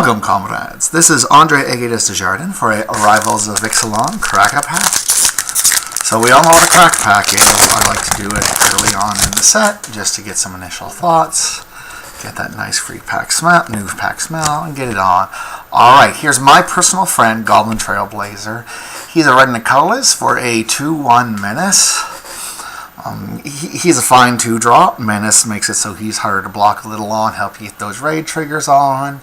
Welcome, comrades. This is Andre Aguides Desjardins for a Arrivals of Ixalan Crack-A Pack. So we all know what a crack pack is. I like to do it early on in the set just to get some initial thoughts, get that nice free pack smell, new pack smell, and get it on. Alright, here's my personal friend, Goblin Trailblazer. He's a red and a colorless for a 2/1 menace. He's a fine 2-drop. Menace makes it so he's harder to block a little on, help you get those raid triggers on.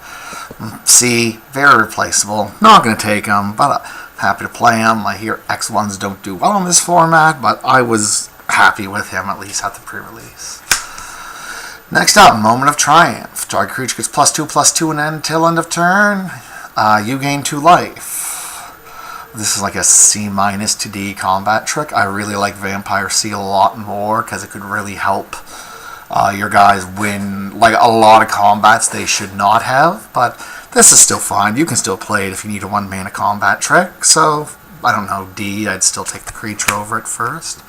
C, very replaceable. Not going to take him, but happy to play him. I hear X1s don't do well in this format, but I was happy with him, at least at the pre-release. Next up, Moment of Triumph. Target creature gets +2/+2 until end of turn. You gain 2 life. This is like a C- to D combat trick. I really like Vampire Seal a lot more because it could really help your guys win like a lot of combats they should not have. But this is still fine. You can still play it if you need a 1-mana combat trick. So, I don't know, D, I'd still take the creature over it first.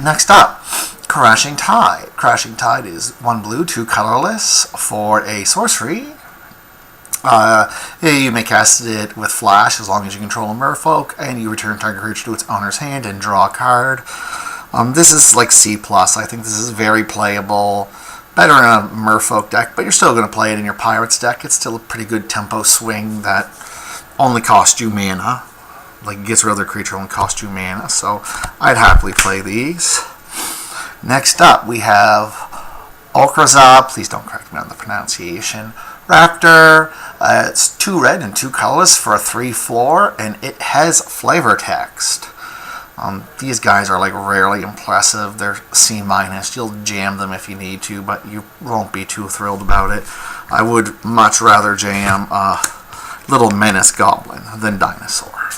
Next up, Crashing Tide. Crashing Tide is 1 blue, 2 colorless for a sorcery. You may cast it with Flash as long as you control a merfolk, and you return target creature to its owner's hand and draw a card. This is like C+. I think this is very playable. Better in a merfolk deck, but you're still going to play it in your pirates deck. It's still a pretty good tempo swing that only costs you mana. Like, gets rid of their creature, only costs you mana, so I'd happily play these. Next up, we have Aquazap. Please don't correct me on the pronunciation. Raptor. It's 2 red and 2 colorless for a 3/4, and it has flavor text. These guys are like rarely impressive. They're C-. You'll jam them if you need to, but you won't be too thrilled about it. I would much rather jam Little Menace Goblin than Dinosaur.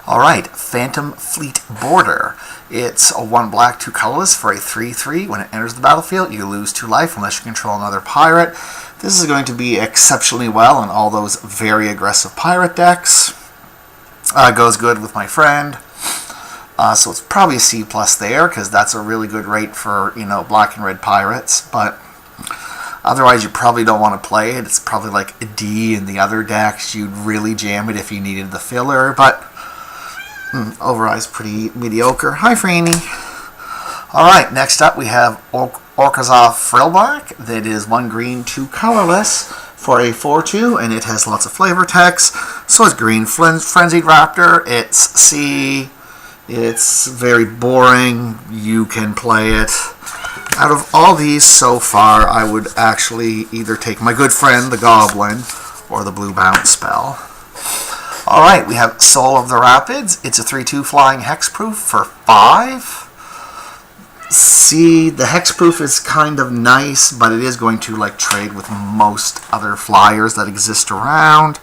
Alright, Phantom Fleet Border. It's a 1 black, 2 colorless for a 3/3. When it enters the battlefield, you lose 2 life unless you control another pirate. This is going to be exceptionally well in all those very aggressive pirate decks. Goes good with my friend. So it's probably a C+ there, because that's a really good rate for, black and red pirates. But otherwise, you probably don't want to play it. It's probably like a D in the other decks. You'd really jam it if you needed the filler, but overall is pretty mediocre. Hi, Franny. Alright, next up we have Aquazap Frillback. That is 1 green, 2 colorless for a 4/2, and it has lots of flavor text. So it's Green Frenzied Raptor. It's C. It's very boring. You can play it. Out of all these so far, I would actually either take my good friend, the Goblin, or the Blue Bounce spell. Alright, we have Soul of the Rapids. It's a 3/2 flying hexproof for 5. See, the hexproof is kind of nice, but it is going to trade with most other flyers that exist around.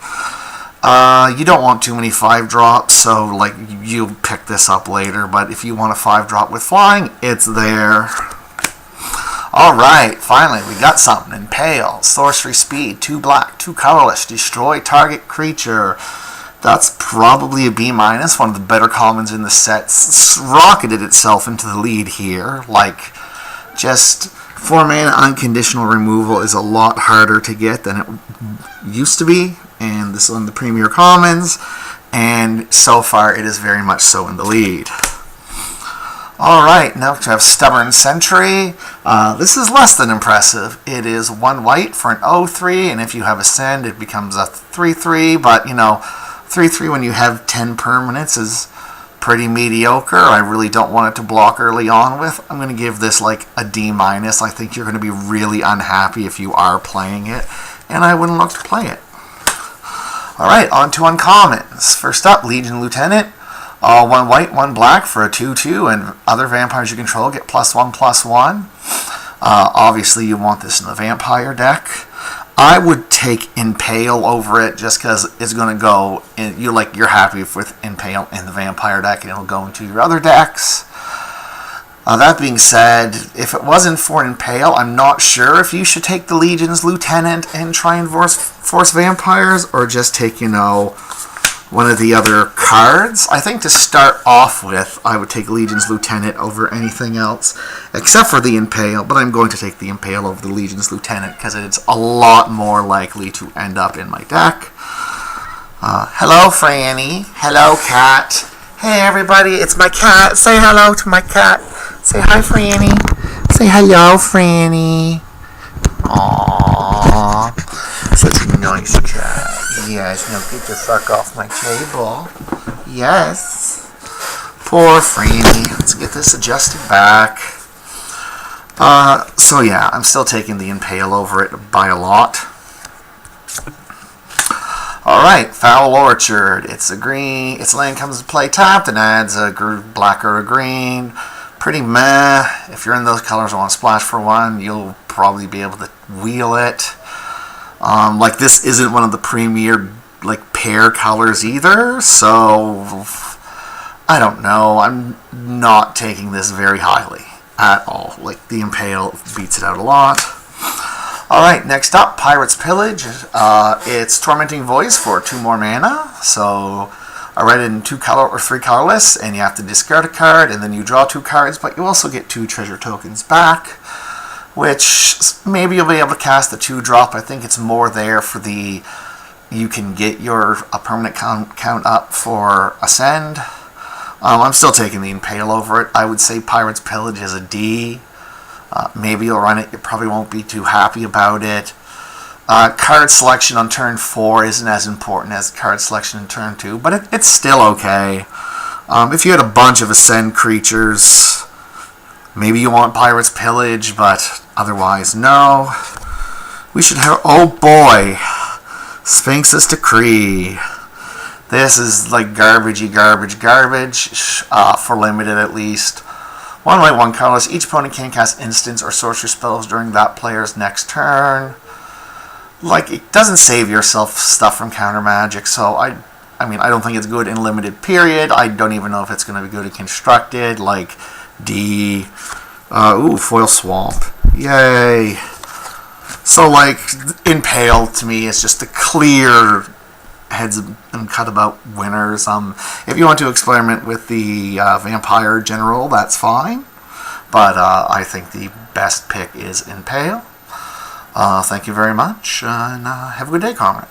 You don't want too many 5-drops, so you'll pick this up later, but if you want a 5-drop with flying, it's there. Alright, finally, we got something. Impale. Sorcery speed, 2 black, 2 colorless, destroy target creature. That's probably a B-, one of the better commons in the set. Rocketed itself into the lead here. Just 4-mana unconditional removal is a lot harder to get than it used to be, and this is on the Premier Commons, and so far it is very much so in the lead. Alright, now we have Stubborn Sentry. This is less than impressive. It is 1 white for an 0/3, and if you have Ascend, it becomes a 3/3, but 3/3 when you have 10 permanents is pretty mediocre. I really don't want it to block early on with. I'm going to give this a D-. I think you're going to be really unhappy if you are playing it, and I wouldn't look to play it. Alright, on to uncommons. First up, Legion Lieutenant. 1 white, 1 black for a 2/2, and other vampires you control get +1/+1. Obviously, you want this in the vampire deck. I would take Impale over it just because it's going to go in. You're happy with Impale in the vampire deck, and it'll go into your other decks. That being said, if it wasn't for Impale, I'm not sure if you should take the Legion's Lieutenant and try and force vampires, or just take one of the other cards. I think to start off with, I would take Legion's Lieutenant over anything else, except for the Impale, but I'm going to take the Impale over the Legion's Lieutenant because it's a lot more likely to end up in my deck. Hello, Franny. Hello, cat. Hey, everybody, it's my cat. Say hello to my cat. Say hi, Franny. Say hello, Franny. Aww. Such a nice cat. Yes, now get the fuck off my table. Yes. Poor Franny. Let's get this adjusted back. So yeah, I'm still taking the Impale over it by a lot. Alright, Foul Orchard. It's a green. Its land comes to play tapped and adds a black or a green. Pretty meh. If you're in those colors and want to splash for one, you'll probably be able to wheel it. Like, this isn't one of the premier, like, pair colors either, so I don't know. I'm not taking this very highly at all. Like, the Impale beats it out a lot. Alright, next up, Pirate's Pillage. It's Tormenting Voice for 2 more mana, so I read it in 2 color or 3 colorless, and you have to discard a card, and then you draw 2 cards, but you also get 2 treasure tokens back, which maybe you'll be able to cast the 2-drop. I think it's more there for the, you can get a permanent count up for Ascend. I'm still taking the Impale over it. I would say Pirate's Pillage is a D. Maybe you'll run it. You probably won't be too happy about it. Card selection on turn 4 isn't as important as card selection in turn 2, but it's still okay. If you had a bunch of Ascend creatures, maybe you want Pirate's Pillage, but otherwise, no. We should have... Oh boy! Sphinx's Decree. This is like garbage, for limited at least. 1 white, 1 colorless. Each opponent can cast instants or sorcery spells during that player's next turn. Like, it doesn't save yourself stuff from counter magic, so I mean, I don't think it's good in limited, period. I don't even know if it's going to be good in constructed, like D. Ooh, Foil Swamp. Yay. So, like, Impale to me is just a clear heads and cut about winners. If you want to experiment with the Vampire General, that's fine. But I think the best pick is Impale. Thank you very much, and have a good day, comrade.